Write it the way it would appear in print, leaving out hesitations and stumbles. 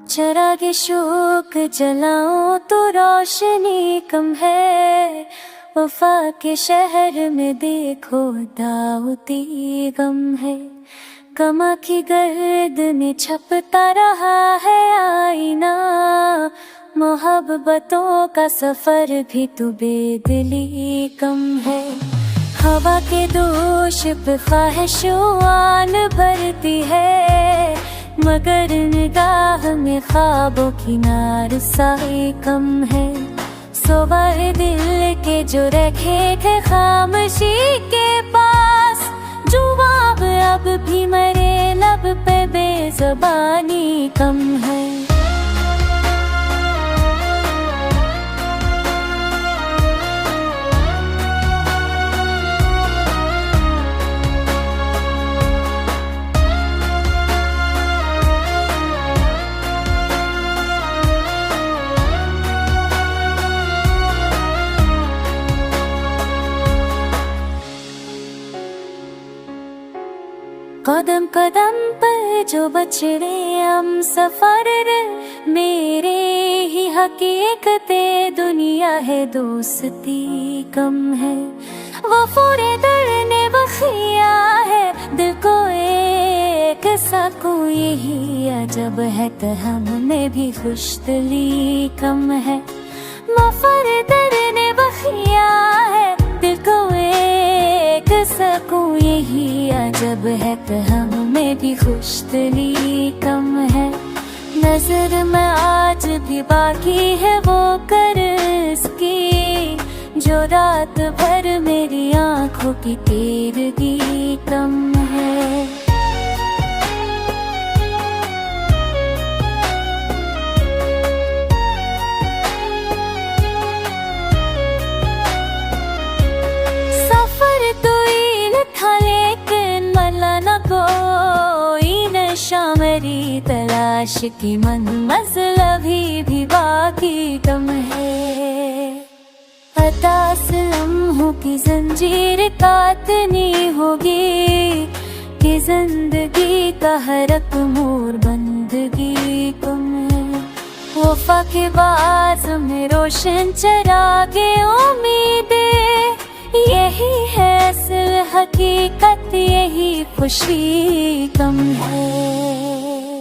चिराग शोक जलाऊं तो रोशनी कम है। वफा के शहर में देखो दाऊदी गम है। गमा की गर्द में छपता रहा है आईना। मोहब्बतों का सफर भी तो बेदिली कम है। हवा के दोष पे ख्वाहिशों भरती है, मगर निगाह में ख्वाबों की नारसाई कम है। सवार दिल के जो रखे थे खामोशी के पास, जुबाब अब भी मरे लब पे बेज़बानी कम है। कदम कदम पर जो बछड़े हम सफर, मेरे ही हकीकते दुनिया है दोस्ती कम है। वो पूरे दर ने बखिया है दिल को एक साकू, यही अजब है तो हमने भी खुशदिली कम है। मफर दर ने बखिया है दिल को एक सकूं, यही अजब है तो हमें भी खुशदिली कम है। नजर में आज भी बाकी है वो करस्की, जो रात भर मेरी आंखों की तेरगी कम है। मेरी तलाश की मंजिल अभी भी बाकी कम है। हताश लम्हों की जंजीर काटनी होगी, कि जिंदगी का हर एक मोड़ बंदगी कम है। वफा के बाज़ में रोशन चरागे उम्मीदें, यही है असल हकीकत, यही खुशी कम है।